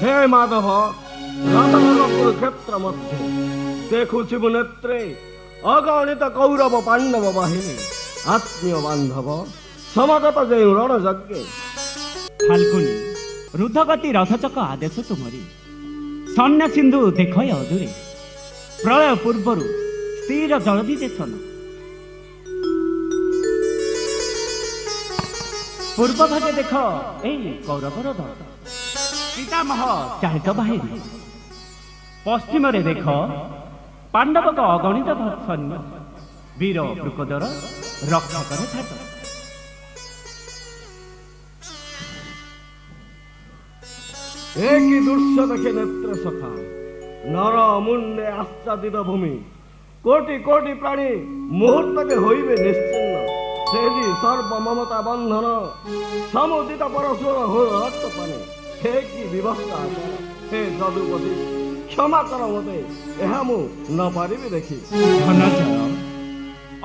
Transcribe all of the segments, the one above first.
হে মাধব, রথনগর ক্ষেত্র মধ্যে দেখুছি নেত্রে অগণিত কৌরব পাণ্ডব বাহিনী, আত্মীয় বান্ধব সমাগত যে রণযজ্ঞে। ফাল্গুনী রুদ্ধগতি রথচକ ଆଦେଶ ତୁମରି ସୈନ୍ୟ ସିନ୍ଧୁ ଦେଖ ଅଧୁରେ ପ୍ରଳୟ ପୂର୍ବରୁ ସ୍ଥିର ଜଳଦି ଦେଶନ ପୂର୍ବ ଭାଗେ ଦେଖ ଏଇ କୌରବର ଦଳ ପିତାମହ ଚାଳିତ ବାହିନୀ, ପଶ୍ଚିମରେ ଦେଖ ପାଣ୍ଡବଙ୍କ ଅଗଣିତ ସୈନ୍ୟ, ବୀର ବୃକୋଦର ରକ୍ଷକର ଛାଟ। একই দৃশ্য দেখে নেত্র সখা, নর মুন্ডে আচ্ছাদিত ভূমি, কোটি কোটি প্রাণী মুহূর্তকে হইবে নিশ্চিন্ন। সেজি সর্ব মমতা বন্ধন, সমুদিত পরশুর রক্ত পানে। হে কি বিবস্তা আচার, হে যদুপতি ক্ষমা কর মতে, ଏହା ମୁଁ ନ ପାରିବି ଦେଖି। ଧନଞ୍ଜୟ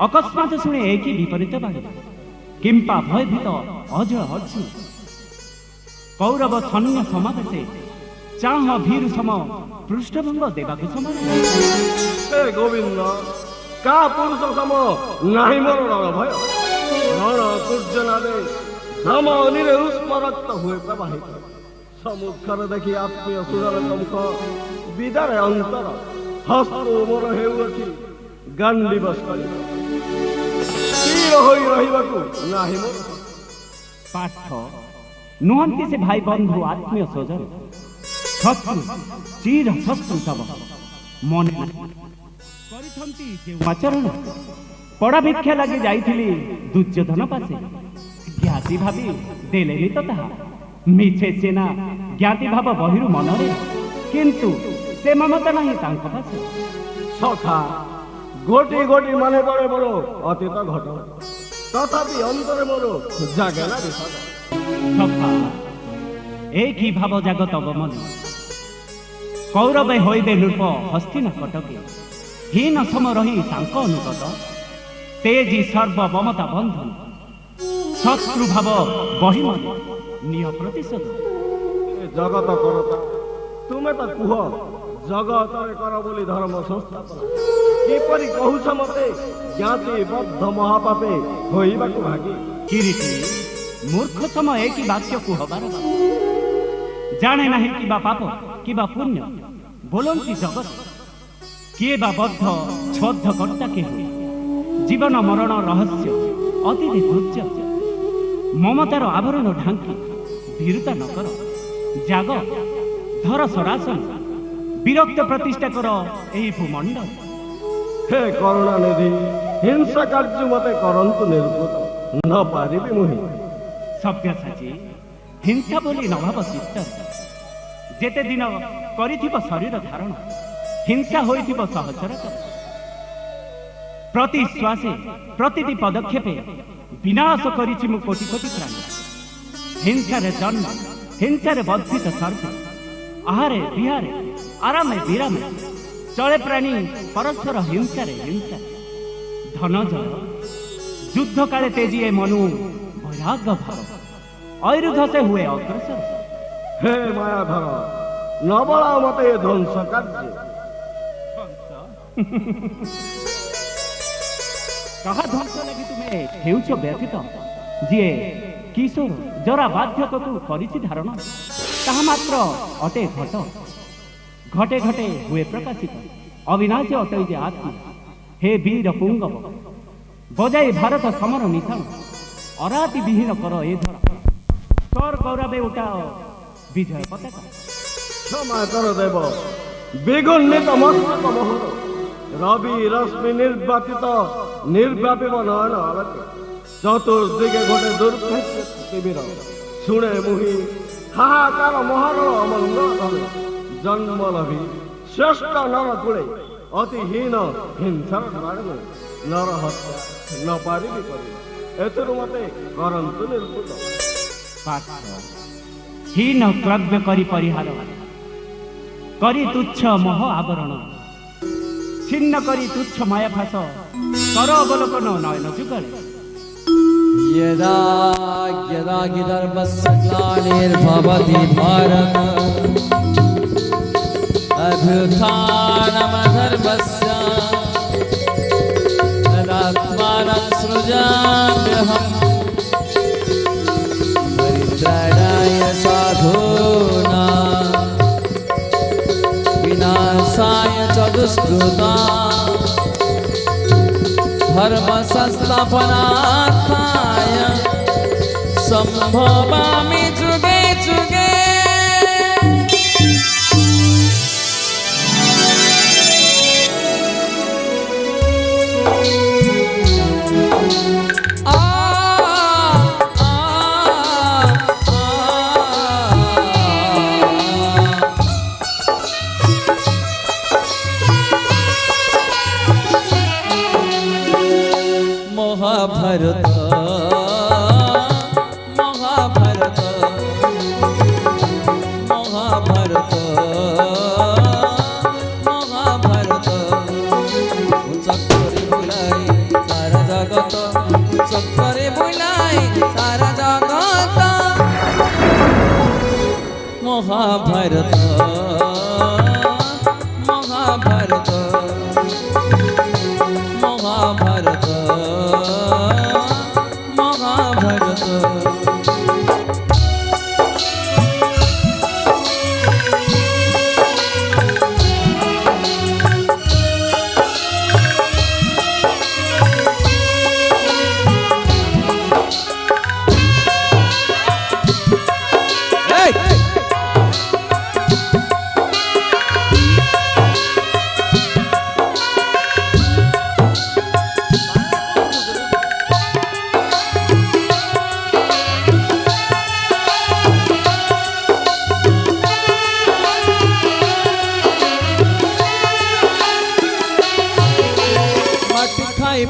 ଅକସ୍ମାତ ଶୁଣି ଏକି ବିପରୀତ ବାହିନୀ କିମ୍ପା ଭୟଭୀତ ଅଜୟ ଅର୍ଜୁନ କୌରବ ସୈନ୍ୟ ସମାବେଶେ ଚାହ ଭୀରୁ ସମ ପୃଷ୍ଠଭଙ୍ଗ ଦେବାକୁ ସମାନ। ହେ ଗୋବିନ୍ଦ, କା ପୁରୁଷ ସମ ନାହିଁ ମୋର ରଣ ଭୟ। ରଣ ସୂର୍ଯ୍ୟନାଦେ ଧମ ଅନିରେ ଉଷ୍ମ ରକ୍ତ ହୁଏ ପ୍ରବାହିତ। ସମ୍ମୁଖରେ ଦେଖି ଆତ୍ମୀୟ ସୁରର ମୁଖ ବିଦାରେ ଅନ୍ତର, ହସ୍ତ ମୋର ହେଉଅଛି ଗାଣ୍ଡିବ ସ୍ଥଳୀ। ସ୍ଥିର ହୋଇ ରହିବାକୁ ନାହିଁ ମୋର ପାଠ ନୁହନ୍ତି ସେ ଭାଇ ବନ୍ଧୁ ଆତ୍ମୀୟ ସ୍ୱଜନ, ଶତ୍ରୁ ଚିର ଶତ୍ରୁ ତବ ମନେ କରିଛନ୍ତି ଯେଉଁ ଆଚରଣ। ପଡ଼ା ଭିକ୍ଷା ଲାଗି ଯାଇଥିଲି ଦୁର୍ଯ୍ୟୋଧନ ପାଶେ, ଜ୍ଞାତି ଭାବି ଦେଲେନି ତ ତାହା। ମିଛେ ସିନା ଜ୍ଞାତି ଭାବ ବହିରୁ ମନରେ, କିନ୍ତୁ ସେ ମମତା ନାହିଁ ତାଙ୍କ ପାଶେ। ସଖା ଗୋଟି ଗୋଟି ମନେ ପଡ଼େ ମୋର ଅତୀତ ଘଟଣା, ତଥାପି ଅନ୍ତରେ ମୋର ଜାଗେ ନା ବିଷାଦ। ସଖା ଏ କି ଭାବ ଜାଗ ତବ ମନେ, କୌରବେ ହୋଇବେ ନୃପ ହସ୍ତିନା କଟକେ। ହୀନ ସମ ରହି ତାଙ୍କ ଅନୁଗତ, ତେଜି ସର୍ବ ମମତା ବନ୍ଧନ। ଶତ୍ରୁ ଭାବ ବହି ମନେ ନିୟ ପ୍ରତିଶୋଧ। ଜଗତ କରତା ତୁମେ ତ କୁହ, ଜଗତରେ କର ବୋଲି ଧର୍ମ ସଂସ୍ଥାପନ। କିପରି କହୁଛ ମତେ ଜ୍ଞାତି ବଦ୍ଧ ମହାପାପେ ହୋଇବାକୁ ଭାଗି। କିରିଟି ମୂର୍ଖ ସମ ଏ କି ବାକ୍ୟକୁ ହବାର ଜାଣେ ନାହିଁ କିବା ପାପ କିବା ପୁଣ୍ୟ ବୋଲନ୍ତି ଜଗତ। କିଏ ବା ବଦ୍ଧ ଛଦ୍ଧ କର୍ତ୍ତା କେ ହୁଏ, ଜୀବନ ମରଣ ରହସ୍ୟ ଅତିରେ ଦୁର୍ଯ୍ୟ। ମମତାର ଆଭରଣ ଢାଙ୍କି ଭୀରୁତା ନ କର, ଜାଗ ଧର ସରାସନ, ବିରକ୍ତ ପ୍ରତିଷ୍ଠା କର ଏହି ଭୂମଣ୍ଡଳ। ହେ କରୁଣାନିଧି, ହିଂସା କାର୍ଯ୍ୟ ମତେ କରନ୍ତୁ ନିର୍ବୁତ, ନ ପାରିବି ମୁହିଁ। ସବ୍ୟସାଚୀ ହିଂସା ବୋଲି ନଭାବ ଚିତ୍ତରେ, ଯେତେ ଦିନ କରିଥିବ ଶରୀର ଧାରଣ, ହିଂସା ହୋଇଥିବ ସହଚରକର। ପ୍ରତି ଶ୍ୱାସେ ପ୍ରତିଟି ପଦକ୍ଷେପେ ବିନାଶ କରିଛି ମୁଁ କୋଟି କୋଟି ପ୍ରାଣୀ। ହିଂସାରେ ଜନ୍ମ, ହିଂସାରେ ବର୍ଦ୍ଧିତ ସର୍ବେ, ଆହାରେ ବିହାରେ ଆରାମେ ବିରାମେ ଚଳେ ପ୍ରାଣୀ ପରସ୍ପର ହିଂସାରେ ହିଂସା। ଧନଞ୍ଜୟ ଯୁଦ୍ଧ କାଳେ ତେଜି ଏ ମନୁ ବୈରାଗ୍ୟ ଭାବ, ଅୟୁଧ ସେ ହୁଏ ଅଗ୍ରସର। ହେ ମାୟାଧର, ନବଳା ମତେ ଏ ଧ୍ୱଂସ କାର୍ଯ୍ୟ। କାହା ଧ୍ୱଂସ ଲାଗି ତୁମେ ହେଉଛ ବ୍ୟଥିତ? ଯିଏ କିଶୋର ଜରା ବାଧ୍ୟକକୁ କରିଛି ଧାରଣ, ତାହା ମାତ୍ର ଅଟେ ଘଟ। ଘଟେ ଘଟେ ହୁଏ ପ୍ରକାଶିତ, ଅବିନାଶୀ ଅଟଇ ଯେ ଆତ୍ମା। ହେ ବୀର ପୁଙ୍ଗବ, ବଜାଇ ଭାରତ ସମର ନିଶାଣ, ଅରାତି ବିହୀନ କର ଏ ଧରା। ତୋର ଗୌରବେ ଉଠାଅ ବିଜୟ ପତାକା। क्षमा कर देव विगुणित मस्तक मोहर, रवि रश्मि निर्वापित निर्व्यापित नयन आलोक। चतुर्दिगे घटे दुर्भिक्ष शिविर, शुणे मुहि हाहाकार महारण अमंगल धन। जन्म लभि श्रेष्ठ नर कुले, अतिहीन हिंसार कारण नर हत्या न पारिबि करि। एथिरु मते करंतु निर्भूत। पाठ हीन क्लव्य करी परिहार, करी तुच्छ मोह आवरण, छिन्न करी तुच्छ माया फास, कर अवलोकन नयन जुगले। यदा यदा हि धर्मस्य ग्लानिर्भवति भारत अभ्युत्थानमधर्मस्य तदात्मानं सृजाम्यहम् परित्राणाय साधूनां विनाशाय च दुष्कृतां धर्म संस्थापनार्थाय संभवामि जुगे जुगे। आ, आ, महाभारत महाभारत महाभारत महाभारत चक्करे बुलाए सारा जगत चक्करे बुलाए सारा जगत महाभारत महाभारत महाभारत महाभारत।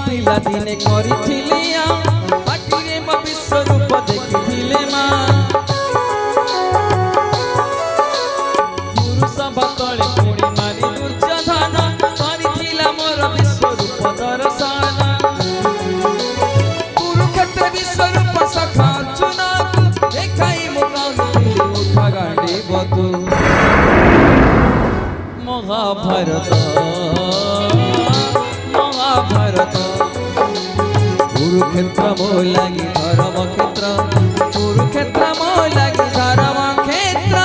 पिला दिने करिथिलिया पाटिरे म विश्वरूप देखिथिले मा पुरुष बतळे पुणी मारी दुर्योधन करिथिला मोर विश्वरूप दर्शन कुरुक्षेत्र विश्वरूप सखा अर्जुन देखाई मुकाउली उठा गांडी बतु महाभारत महाभारत कुरुक्षेत्र मो लागि धर्म क्षेत्र कुरुक्षेत्र मो लागि धर्म क्षेत्र।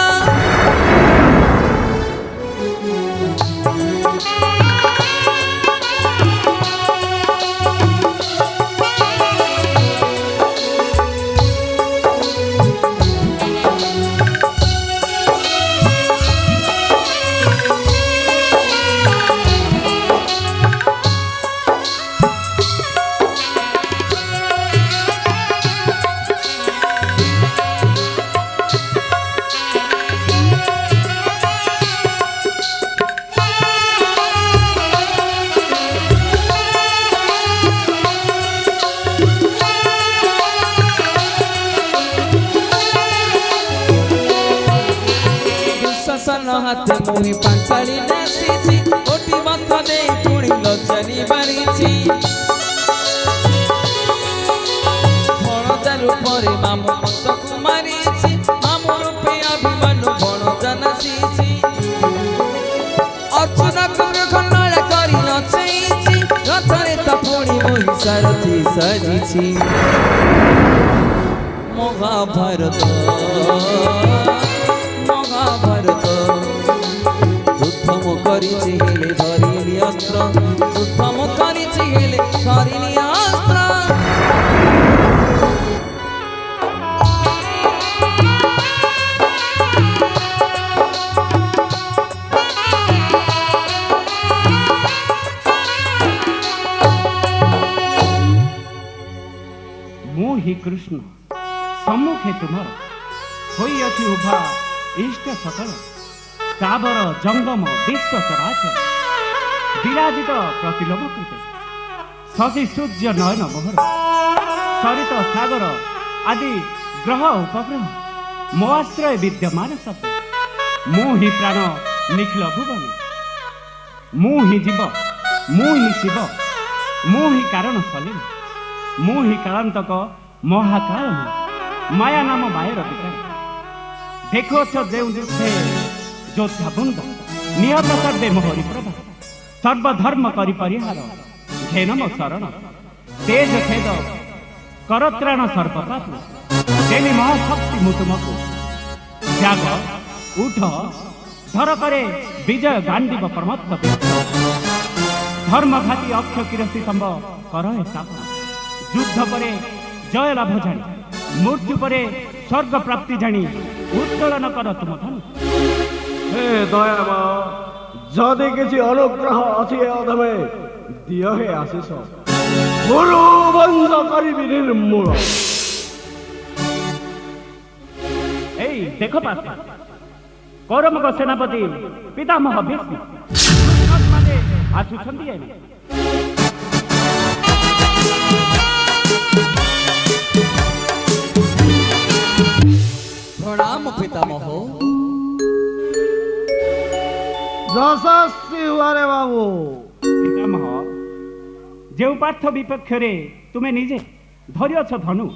हाथ मुहि पांचाली नाचिछि ओटी मत दे पुणी लज्जानी बारिछि भणजार परे मामु मसकु मारिछि मामु रूपे अभिमन्यु भणजा नाचिछि अर्जुन कुंड खंडा करि नचैछि रथरे त पुणी मोहि सारथी सजिछि महाभारत महाभारत युद्धम करिछि हेले धरिनि अस्त्र युद्धम करिछि हेले धरिनि अस्त्र। ମୁଁ ହିଁ କୃଷ୍ଣ ସମ୍ମୁଖେ ତୁମର ହୋଇଅଛି ଉଭା ଇଷ୍ଟ ସକଳ ତାବର ଜଙ୍ଗମ ବିଶ୍ୱ ଚରାଚର ବିରାଜିତ ପ୍ରତିଲୋମ କୃତେ ଶଶି ସୂର୍ଯ୍ୟ ନୟନ ମୋହର ସରିତ ସାଗର ଆଦି ଗ୍ରହ ଉପଗ୍ରହ ମୋ ଆଶ୍ରୟ ବିଦ୍ୟମାନ ସତ୍ୟ ମୁଁ ହିଁ ପ୍ରାଣ ନିଖିଳ ଭୁବନେ ମୁଁ ହିଁ ଜୀବ ମୁଁ ହିଁ ଶିବ ମୁଁ ହିଁ କାରଣ ସଲିଳ ମୁଁ ହିଁ କାଳାନ୍ତକ ମହାକାଳ ମାୟା ନାମ ମାୟର ବିକାର ଦେଖୁଅଛ ଯେଉଁ ଯୁଦ୍ଧେ ଯୋଦ୍ଧା ବୃନ୍ଦ ନିହତ ସର୍ବେ ମୋହରି ପ୍ରଭା ସର୍ବଧର୍ମ କରି ପରିହାର ଘେନମ ଶରଣ ତେଜ ଖେଦ କରତ୍ରାଣ ସର୍ବପାପ ତେନି ମହାଶକ୍ତି ମୁଁ ତୁମକୁ ତ୍ୟାଗ ଉଠ ଧର କରେ ବିଜୟ ଗାଣ୍ଡିବ ପ୍ରମତ୍ତ ଧର୍ମଘାତୀ ଅକ୍ଷ କିରସି ସମ୍ଭ କର ଏ ସ୍ଥାପନ ଯୁଦ୍ଧ ପରେ ଜୟ ଲାଭ ଜାଣି ମୃତ୍ୟୁ ପରେ ସ୍ୱର୍ଗ ପ୍ରାପ୍ତି ଜାଣି ଉତ୍ତୋଳନ କର ତୁମ ଧନ ହେ ଦୟାମା ଯଦି କିଛି ଅନୁଗ୍ରହ ଅଛି ଏ ଅଧମେ ଦିଅ ହେ ଆଶିଷ ଗୁରୁ ବଂଶ କରିବି ନିର୍ମୂଳ। ଏଇ ଦେଖ ପାଶ କୌରବଙ୍କ ସେନାପତି ପିତାମହ ଭୀଷ୍ମ ମାନେ ଆସୁଛନ୍ତି ଏଇନେ। ପ୍ରଣାମ ପିତାମହ। ଯଶସ୍ୱୀ ହୁଆରେ ବାବୁ। ପିତାମହ ଯେଉଁ ପାର୍ଥ ବିପକ୍ଷରେ ତୁମେ ନିଜେ ଧରିଅଛ ଧନୁ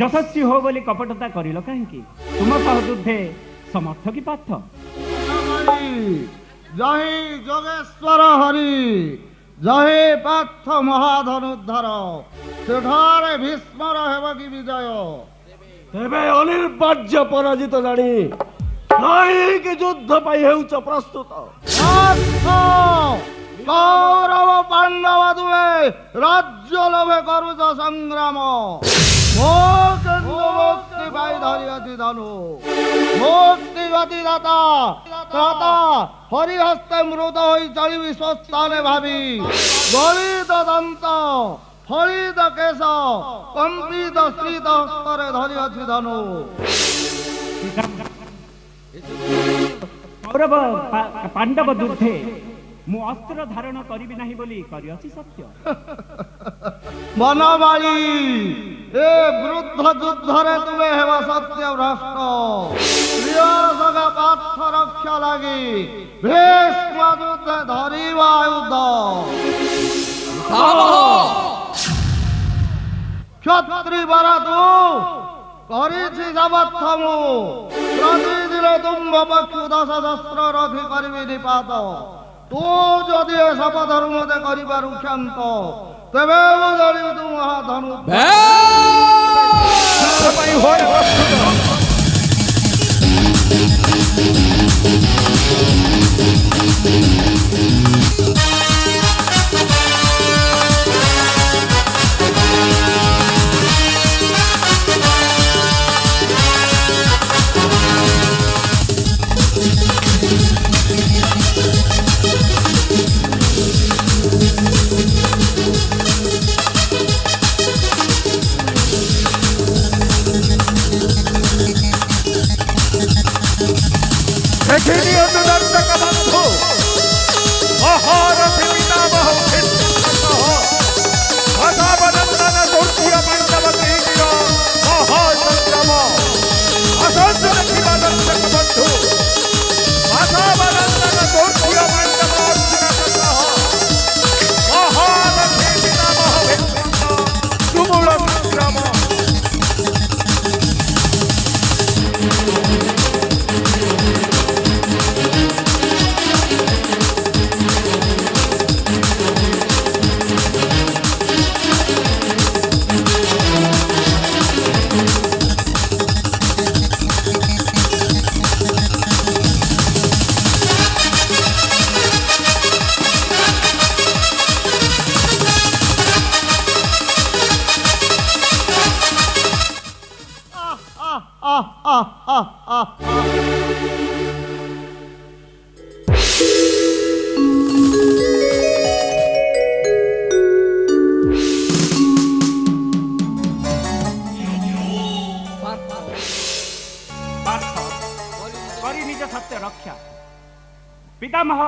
ଯଶସ୍ୱୀ ହୋ ବୋଲି କପଟତା କରିଲ କାହିଁକି ତୁମ ସହ ଯୁଦ୍ଧେ ସମର୍ଥ କି ପାର୍ଥ ଜହି ଯୋଗେଶ୍ୱର ହରି ଜହି ପାର୍ଥ ମହାଧନୁଦ୍ଧର ସେଠାରେ ଭୀଷ୍ମର ହେବ କି ବିଜୟ ତେବେ ଅନିର୍ବାର୍ଯ୍ୟ ପରାଜିତ ଜାଣି କାହିଁକି ଯୁଦ୍ଧ ପାଇଁ ହେଉଛ ପ୍ରସ୍ତୁତ କୌରବ ପାଣ୍ଡବ ଦୁହେଁ ରାଜ୍ୟ ଲୋଭେ କରୁଛ ସଂଗ୍ରାମ ମୋ କିନ୍ତୁ ମୁକ୍ତି ପାଇ ଧରିଅଛି ଧନୁ ମୁକ୍ତି ଗତି ଦାତା ତ୍ରାତା ହରିହସ୍ତେ ମୃତ ହୋଇ ଚଳିବି ସ୍ୱସ୍ଥାନେ ଭାବି ଗଳିତ ଦନ୍ତ ଫଳିତ କେଶ କମ୍ପିତ ସ୍ତ୍ରୀତ ହସ୍ତରେ ଧରିଅଛି ଧନୁ କୌରବ ପାଣ୍ଡବ ଯୁଦ୍ଧେ ମୁଁ ଅସ୍ତ୍ର ଧାରଣ କରିବି ନାହିଁ ବୋଲି କରିଅଛି ସତ୍ୟ ବନମାଳୀ ଏ ବୃଦ୍ଧ ଯୁଦ୍ଧରେ ତୁମେ ହେବା ସତ୍ୟ ଭ୍ରଷ୍ଟ ପ୍ରିୟ ସଗା ପାର୍ଥ ରକ୍ଷା ଲାଗି ଭୀଷ୍ମ ଯୁଦ୍ଧେ ଧରିବା ଆୟୁଧ କ୍ଷତ୍ରି ବରା ତୁ କରିଛି ସାମର୍ଥ ମୁଁ ପ୍ରତିଦିନ ତୁମ୍ଭ ପକ୍ଷୁ 10,000 ରଥି କରିବି ନିପାତ ତୁ ଯଦି ଏ ଶପଥରୁ ମତେ କରିପାରୁ କ୍ଷାନ୍ତ ତେବେ ମୁଁ ଜାଣିବି ତୁ ମହାଧନୁ ପିତାମହ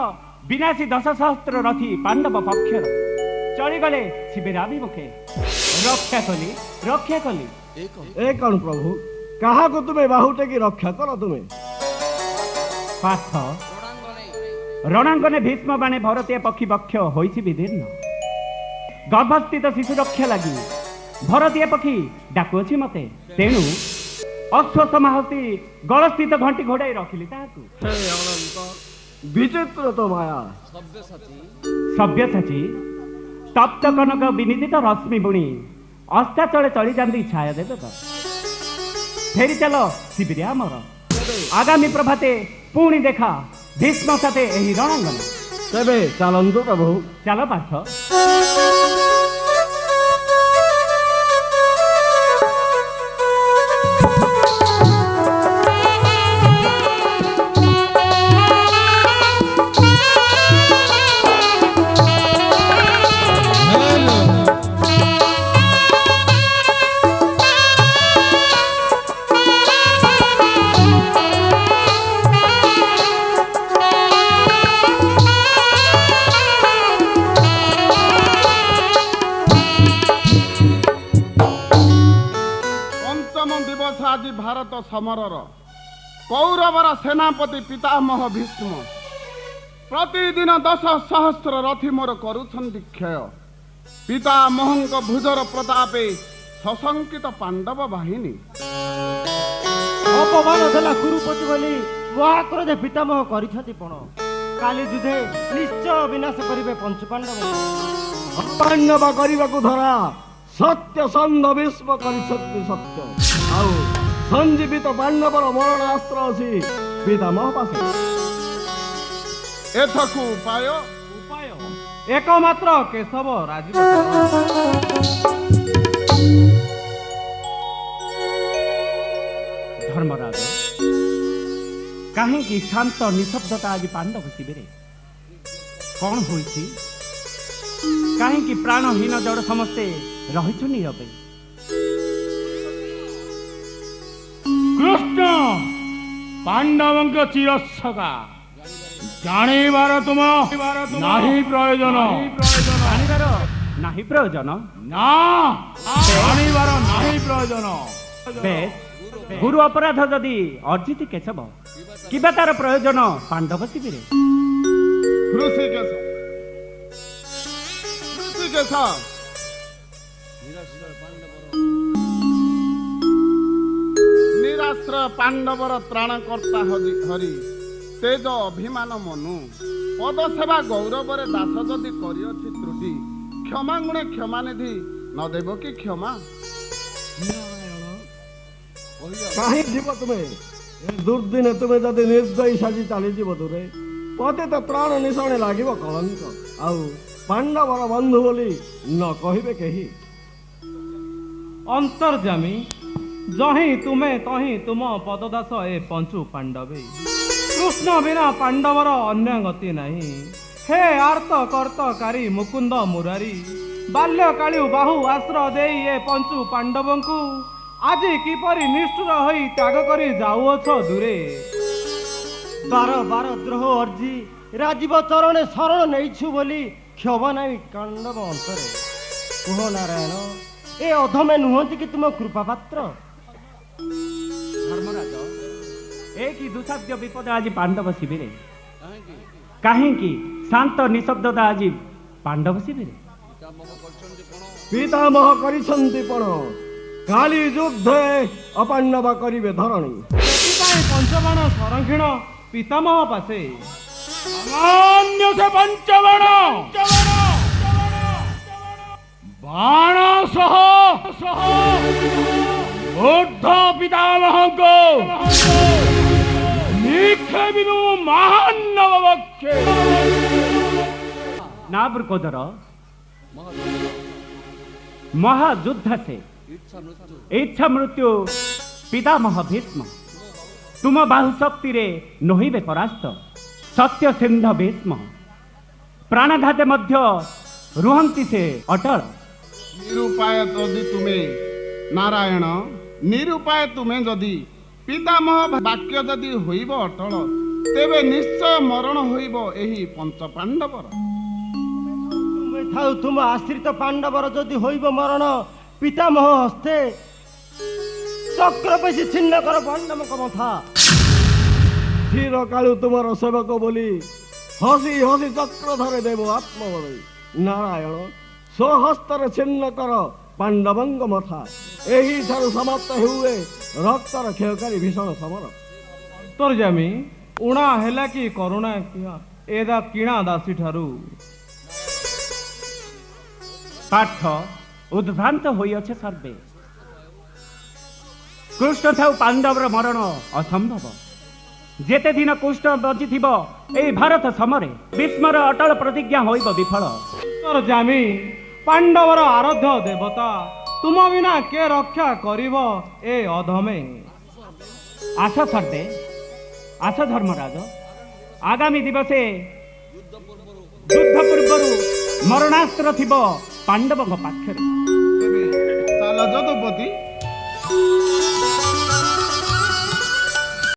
ବିନାଶୀ 10,000 ରଥି ପାଣ୍ଡବ ପକ୍ଷର ଚଳିଗଲେ ଶିବିରାଭିମୁଖେ ରକ୍ଷା କଲି ଏ କଣ ପ୍ରଭୁ କାହାକୁ ତୁମେ ବାହୁ ଟେକି ରକ୍ଷା କର ତୁମେ ପାର୍ଥ ରଣାଙ୍ଗନେ ଭୀଷ୍ମ ବାଣେ ଭରତୀୟ ପକ୍ଷୀ ବକ୍ଷ ହୋଇଛି ବିଦୀର୍ଣ୍ଣ ଗର୍ଭସ୍ଥିତ ଶିଶୁ ରକ୍ଷା ଲାଗି ଭରତୀୟ ପକ୍ଷୀ ଡାକୁଅଛି ମତେ, ତେଣୁ ଅଶ୍ୱତ୍ଥ ମାହସୀ ଗଳସ୍ଥିତ ଘଣ୍ଟି ଘୋଡ଼ାଇ ରଖିଲି ତାହାକୁ। ହେ ଅନନ୍ତ, ବିଚିତ୍ର ତ ମାୟା। ସବ୍ୟସାଚୀ ତପ୍ତ କନକ ବିନିଦିତ ରଶ୍ମି ବୁଣି ଅସ୍ତାଚଳେ ଚଳି ଯାନ୍ତି ଛାୟା ଦେବେ ତ। ଫେରି ଚାଲ ଶିବିରେ ଆମର, ଆଗାମୀ ପ୍ରଭାତେ ପୁଣି ଦେଖା ଭୀଷ୍ମ ସାଥେ ଏହି ରଣାଙ୍ଗନ। ତେବେ ଚାଲନ୍ତୁ ପ୍ରଭୁ। ଚାଲ ପାର୍ଥ। ଆଜି ଭାରତ ସମରର କୌରବର ସେନାପତି ପିତାମହ ଭୀଷ୍ମ ପ୍ରତିଦିନ 10,000 ରଥି ମୋର କରୁଛନ୍ତି କ୍ଷୟ। ପିତାମହଙ୍କ ଭୁଜର ପ୍ରତାପେ ସଶଙ୍କିତ ପାଣ୍ଡବ ବାହିନୀ। ଅପମାନ ଦେଲା କୁରୁପତି ବୋଲି ମହାକ୍ରୋଧେ ପିତାମହ କରିଛନ୍ତି ପଣ। କାଲି ଯୁଦ୍ଧେ ନିଶ୍ଚୟ ବିନାଶ କରିବେ ପଞ୍ଚୁପାଣ୍ଡବ। ପାଣ୍ଡବ କରିବାକୁ ଧରା ସତ୍ୟ ସନ୍ଧ ଭୀଷ୍ମ କରିଛନ୍ତି ସତ୍ୟ। ଆଉ ସଞ୍ଜୀବିତ ପାଣ୍ଡବର ମରଣାସ୍ତ୍ର ଅଛି ପିତାମହ ପାଶେ। ଏଥକୁ ଉପାୟ ଏକମାତ୍ର କେଶବ ରାଜୀବ। ଧର୍ମରାଜ, କାହିଁକି ଶାନ୍ତ ନିଶବ୍ଦତା ଆଜି ପାଣ୍ଡବ ଶିବିରେ? କଣ ହୋଇଛି? କାହିଁକି ପ୍ରାଣହୀନ ଜଡ଼ ସମସ୍ତେ ରହିଛୁ নীরবে? କୃଷ୍ଣ ପାଣ୍ଡବଙ୍କ ଚିରସଖା ଜାଣିବାର ତୁମ ନାହିଁ ପ୍ରୟୋଜନ। ଜାଣିବାର ନାହିଁ ପ୍ରୟୋଜନ? ନା, ଜାଣିବାର ନାହିଁ ପ୍ରୟୋଜନ। ବେଶ, ଗୁରୁ ଅପରାଧ ଯଦି ଅର୍ଜିତି କେଶବ, କିବା ତାର ପ୍ରୟୋଜନ ପାଣ୍ଡବ ଶିବିରେ? ଋଷିକେଶ ନିରାଶ୍ରୟ ପାଣ୍ଡବର ତ୍ରାଣକର୍ତ୍ତା ହରି ତେଜ ଅଭିମାନ ମନୁ ପଦସେବା ଗୌରବରେ ଦାସ ଯଦି କରିଅଛି ତ୍ରୁଟି କ୍ଷମା ଗୁଣେ କ୍ଷମାନିଧି ନ ଦେବ କି କ୍ଷମା? କାହିଁ ଯିବ ତୁମେ? ଏ ଦୁର୍ଦିନେ ତୁମେ ଯଦି ନିର୍ଦ୍ଦୟୀ ସାଜି ଚାଲିଯିବ ଦୂରେ, ପତିତ ପ୍ରାଣ ନିଶଣେ ଲାଗିବ କଳଙ୍କ। ଆଉ ପାଣ୍ଡବର ବନ୍ଧୁ ବୋଲି ନ କହିବେ କେହି। ଅନ୍ତର୍ଯାମୀ ଯହିଁ ତୁମେ ତହିଁ ତୁମ ପଦଦାସ ଏ ପଞ୍ଚୁ ପାଣ୍ଡବେ। କୃଷ୍ଣ ବିନା ପାଣ୍ଡବର ଅନ୍ୟ ଗତି ନାହିଁ। ହେ ଆର୍ତ କର୍ତ୍ତକାରୀ ମୁକୁନ୍ଦ ମୁରାରୀ, ବାଲ୍ୟକାଳୁ ବାହୁ ଆଶ୍ରୟ ଦେଇ ଏ ପଞ୍ଚୁ ପାଣ୍ଡବଙ୍କୁ ଆଜି କିପରି ନିଷ୍ଠୁର ହୋଇ ତ୍ୟାଗ କରି ଯାଉଅଛ ଦୂରେ? ବାର ବାର ଦ୍ରୋହ ଅର୍ଜି ରାଜୀବ ଚରଣେ ଶରଣ ନେଇଛୁ ବୋଲି କ୍ଷମା ନାହିଁ କାଣ୍ଡବ ଅନ୍ତରେ। କୁହ ନାରାୟଣ, ଏ ଅଧମେ ନୁହନ୍ତି କି ତୁମ କୃପା ପାତ୍ର? ଧର୍ମରାଜ, ଏ କି ଦୁଃସାଧ୍ୟ ବିପଦ ଆଜି ପାଣ୍ଡବ ଶିବିରେ? କାହିଁକି ଶାନ୍ତ ନିଶବ୍ଦତା ଆଜି ପାଣ୍ଡବ ଶିବିରେ? ପିତାମହ କରିଛନ୍ତି ପଣ, କାଲି ଯୁଦ୍ଧେ ଅପାଣ୍ଡବ କରିବେ ଧରଣୀ। ସେଥିପାଇଁ ପଞ୍ଚବାଣ ସଂରକ୍ଷଣ ପିତାମହ ପାଶେ। ସାମାନ୍ୟ ସେ ପଞ୍ଚବାଣ ବାଣ ସହ ବୌଦ୍ଧ ପିତାମହଙ୍କ ନିକ୍ଷେପିନୁ ମହାନବ ବକ୍ଷେ। ନା ବୃକୋଦର, ମହାଯୁଦ୍ଧ ସେ ଇଚ୍ଛା ମୃତ୍ୟୁ ପିତାମହ ଭୀଷ୍ମ ତୁମ ବାହୁ ଶକ୍ତିରେ ନୋହିବେ ପରାସ୍ତ। ସତ୍ୟ ସିନ୍ଧ ଭୀଷ୍ମ ପ୍ରାଣଘାତେ ମଧ୍ୟ ରୁହନ୍ତି ସେ ଅଟଳ। ନିରୁପାୟ ଯଦି ତୁମେ ନାରାୟଣ, ନିରୁପାୟ ତୁମେ ଯଦି ପିତାମହ ବାକ୍ୟ ଯଦି ହୋଇବ ଅଟଳ, ତେବେ ନିଶ୍ଚୟ ମରଣ ହୋଇବ ଏହି ପଞ୍ଚ ପାଣ୍ଡବର। ତୁମେ ଥାଉ ତୁମ ଆଶ୍ରିତ ପାଣ୍ଡବର ଯଦି ହୋଇବ ମରଣ, ପିତାମହ ହସ୍ତେ ଚକ୍ର ପେଶି ଛିନ୍ନ କର ପାଣ୍ଡବଙ୍କ ମଥା। ଚିର କାଳୁ ତୁମର ସେବକ ବୋଲି ହସି ହସି ଚକ୍ର ଧରେ ଦେବ ଆତ୍ମବଳି। ନାରାୟଣ, ସ୍ୱହସ୍ତରେ ଛିନ୍ନ କର ପାଣ୍ଡବଙ୍କ ମଥା ଏହିଠାରୁ ସମାପ୍ତ ହେଉଏ ରକ୍ତର କ୍ଷୟକାରୀ ଭୀଷଣ ସମର। ତୋର ଜାମି ଉଣା ହେଲା କି କରୁଣା କିଆ ଏଦା କିଣା ଦାସୀ ଠାରୁ ପାଠ ଉଦ୍ଭ୍ରାନ୍ତ ହୋଇଅଛେ ସର୍ବେ। କୃଷ୍ଣ ଥାଉ ପାଣ୍ଡବର ମରଣ ଅସମ୍ଭବ। ଯେତେ ଦିନ କୃଷ୍ଣ ବଞ୍ଚିଥିବ ଏହି ଭାରତ ସମରେ ଭୀଷ୍ମର ଅଟଳ ପ୍ରତିଜ୍ଞା ହୋଇବ ବିଫଳ। ତୋର ଜାମି ପାଣ୍ଡବର ଆରାଧ୍ୟ ଦେବତା ତୁମ ବିନା କେ ରକ୍ଷା କରିବ ଏ ଅଧମେ। ଆସ ସର୍ବେ, ଆସ ଧର୍ମରାଜ। ଆଗାମୀ ଦିବସେ ଯୁଦ୍ଧ ପୂର୍ବରୁ ମରଣାସ୍ତ୍ର ଥିବ ପାଣ୍ଡବଙ୍କ ପାଖରେ। ତେବେ ଚାଲ ଯଦୁପତି